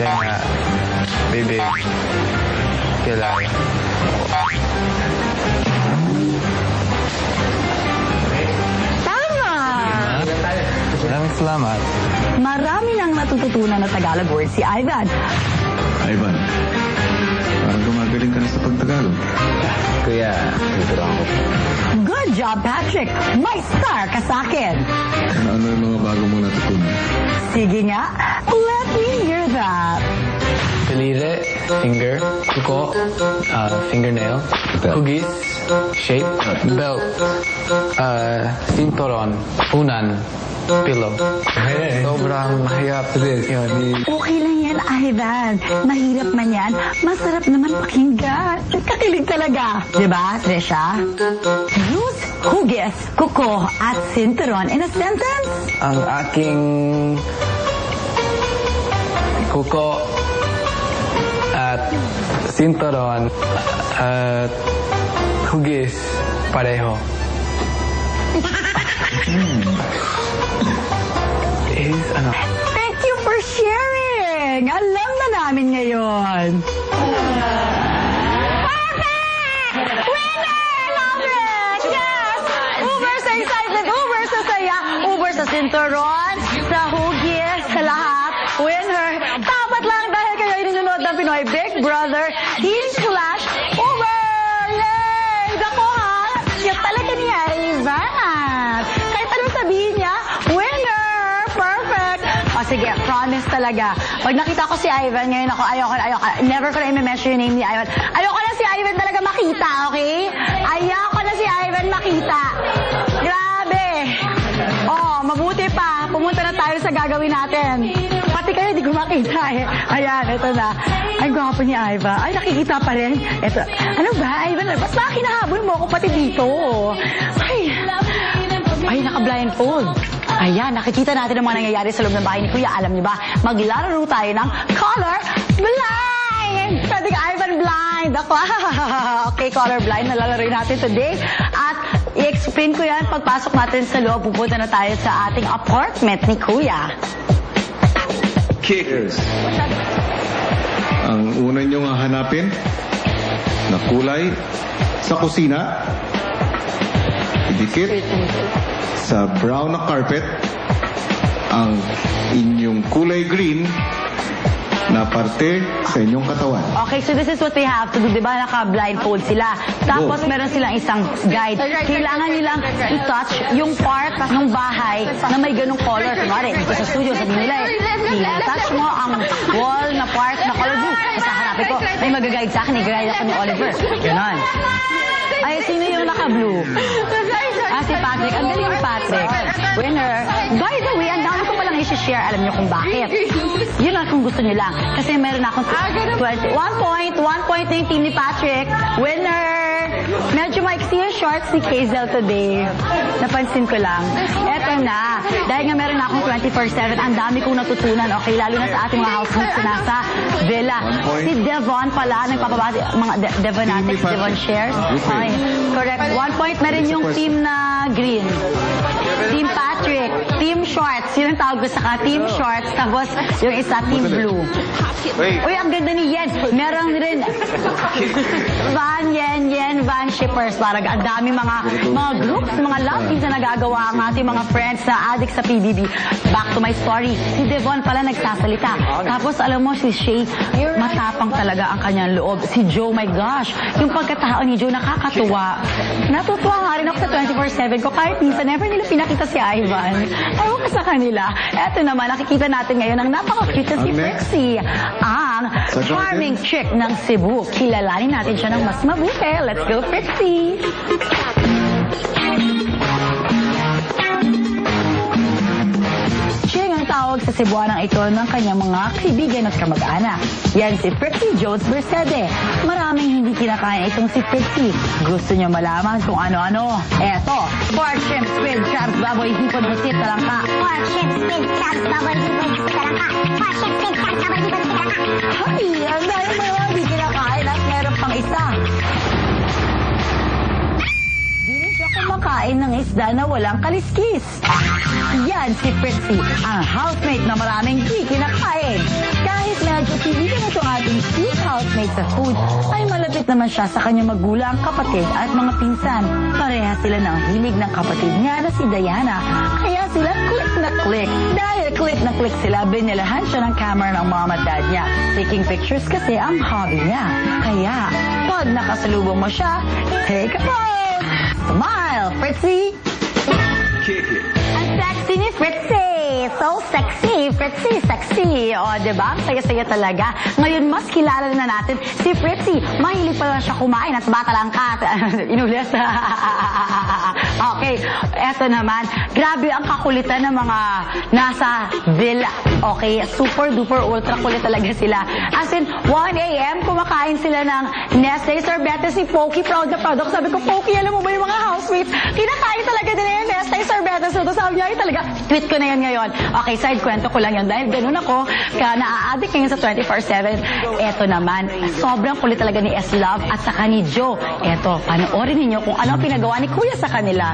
Kaya, baby, kailangan. Tama! Maraming salamat. Marami nang natututunan na Tagalog word si Ivan. Ivan, parang gumagaling ka na sa pagtagalog. Kuya, tuturuan ko. Good job, Patrick! May star ka sa akin! Ano yung mga bago mong natutunan? Sige nga, let me hear that. Kalire, finger, kuko, fingernail, hugis, shape, belt, sinturon, unan, pillow. Sobrang mahirap yun. Okay lang yan, Ivan. Mahirap man yan, masarap naman pakinggan. Kakilig talaga. Diba, Trisha? Use hugis, kuko, at sinturon in a sentence. Ang aking kuko at sinturon at hugis pareho. Is ano? Thank you for sharing. Alam na namin ngayon. Perfect! Winner! Love it! Yes! Uber sa excitement, Uber sa saya, Uber sa sinturon, sa hugis, sa lahat. Winner! Tapat lang dahil kayo ininunod ng Pinoy Big Brother Teen Clash Uber! Yay! Dako ha! Yan talaga niya, Ivan. Kahit anong sabihin niya, winner! Perfect! O sige, promise talaga. Pag nakita ko si Ivan, ngayon ako, ayoko. Never ko na i-mention yung name ni Ivan. Ayoko na si Ivan talaga makita, okay? Ayoko na si Ivan makita. Grabe! Oh, mabuti pa. Pumunta na tayo sa gagawin natin. Pati kayo, di ko makita eh. Ayan, ito na. Ay, gwapo ni Ivan. Ay, nakikita pa rin. Ito. Ano ba, Ivan? Ba't ba kinahabol mo ako pati dito? Ay, naka-blindfold. Ayan, nakikita natin ang mga nangyayari sa loob ng bahay ni Kuya. Alam niyo ba, maglalaro tayo ng color blind! Pwedeng Ivan blind. Ako, okay, color blind. Nalalaro natin today. At i-explain ko yan. Pagpasok natin sa loob, pupunta na tayo sa ating apartment ni Kuya. Kickers. Ang una niyong hahanapin na kulay sa kusina, idikit sa brown na carpet ang inyong kulay green na parte sa inyong katawan. Okay, so this is what they have to do. Diba naka-blindfold sila? Tapos meron silang isang guide. Kailangan nilang i-touch yung part ng bahay na may ganung color. Kumari, dito sa studio, sabi nila i-touch mo ang wall na part na color blue. Kasi hanapin ko, may mag-guide sa akin, i-guide ako ni Oliver. Ganon. Ay, sino yung naka-blue? Si Patrick. Ang galing ni Patrick. Winner. By the way, ang dami ko palang i-share. Alam niyo kung bakit. Yun lang kung gusto niyo lang. Kasi meron akong 1 point. 1 point na yung team ni Patrick. Winner! Medyo maiksi yung shorts ni Hazel today. Napansin ko lang. Eto na. Dahil nga meron na akong 24/7, ang dami kong natutunan. Okay, lalo na sa ating mga housemates na nasa villa. Si Devon pala, nagpapabati, mga Devonatics, Devon shares. Okay, correct. 1 point na rin yung team na green. Team Patrick, Team Shorts. Yun ang tawag ko sa Team Shorts. Tapos yung isa, Team Blue. Uy, ang ganda ni Yen. Meron rin Van Shippers. Parang ang dami mga groups, mga love teams na nagagawa ang ating mga friends na addict sa PBB. Back to my story. Si Devon pala nagsasalita. Tapos alam mo, si Shay, matapang talaga ang kanyang loob. Si Joe, my gosh, yung pagkatao ni Joe nakakatuwa. Natutuwa nga rin ako sa 24/7 ko. Kahit minsan, never nila pinakita si Ivan. Ayaw ka sa kanila. Eto naman, nakikita natin ngayon ang napaka-cute na si Trixie. Ang charming chick ng Cebu. Kilalanin natin siya ng mas mabuti. Let's go, Trixie! Siya ang tawag sa Cebuanang ito ng kanyang mga kaibigan at kamag-anak. Yan si Trixie Jones Mercede. Maraming hindi kinakain itong si Trixie. Gusto niyo malaman kung ano-ano? Eto, pork shrimps with crabs, baboy, hipon, busit, talangka. Pork shrimps with crabs, baboy, hipon, busit, talangka. Pork shrimps with crabs, baboy, hipon, busit, talangka. Ay, ang dahil mo naman hindi kinakain at meron pang isa. Di rin siya kumakain ng isda na walang kaliskis. Yan si Trixie, ang housemate na maraming di kinakain. Kahit medyo sa food, ay malapit naman siya sa kanyang magulang, kapatid at mga pinsan. Pareha sila ng hilig ng kapatid niya na si Diana. Kaya sila click na click. Dahil click na click sila, binilahan siya ng camera ng mom at dad niya. Taking pictures kasi ang hobby niya. Kaya, pag nakasalubong mo siya, take a pose! Smile, Fritzy! Ang sexy ni Fritzy! So sexy! Fritzy, sexy! O, diba? Saya-saya talaga. Ngayon, mas kilala na natin si Fritzy. Mahilig pa lang siya kumain at bata lang ka. Inulis. Okay, eto naman. Grabe ang kakulitan ng mga nasa villa. Okay, super duper ultra kulit talaga sila. As in, 1 a.m. kumakain sila ng Nestle Sorbetes si Pokey. Proud na proud ako. Sabi ko, Pokey, alam mo ba yung mga housemates? Kinakain talaga nila yung Nestle Sorbetes. So, sabi niya, ay talaga, tweet ko na yan ngayon. Okay, side kwento ko lang yan. Dahil ganun ako, kaya naa-addict ngayon sa 24/7. Eto naman, sobrang kulit talaga ni S-Love at saka ni Joe. Eto, panoorin ninyo kung ano ang pinagawa ni Kuya sa kanila.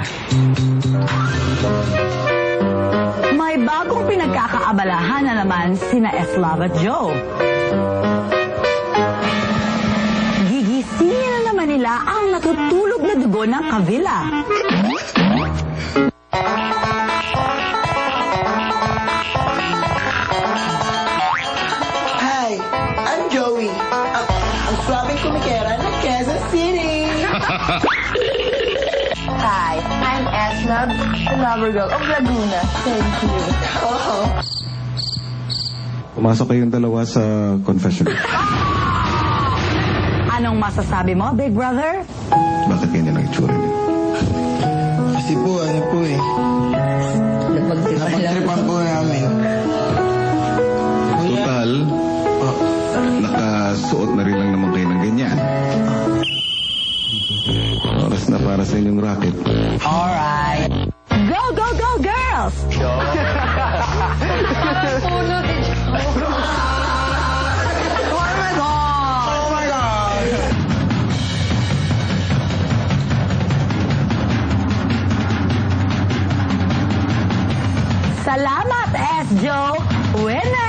May bagong pinagkakaabalahan na naman sina S-Love at Joe. Gigisingin na naman nila ang natutulog na dugo ng kabila. Hi, I'm Joey. Ang swabing kumikera ng Quezon City. Hi, I'm S-Love, the lover girl of Laguna. Thank you. Pumasok kayong dalawa sa confession. Anong masasabi mo, Big Brother? Bakit ganyan ang itsura niyo? Kasi po, ano po eh. Napagtripan po namin. Total, nakasuot na rin lang naman kayo ng ganyan. Oras na para sa inyong racket. Alright. Go, go, go, girls! Oh my God! Salamat, S. Joe! Winner!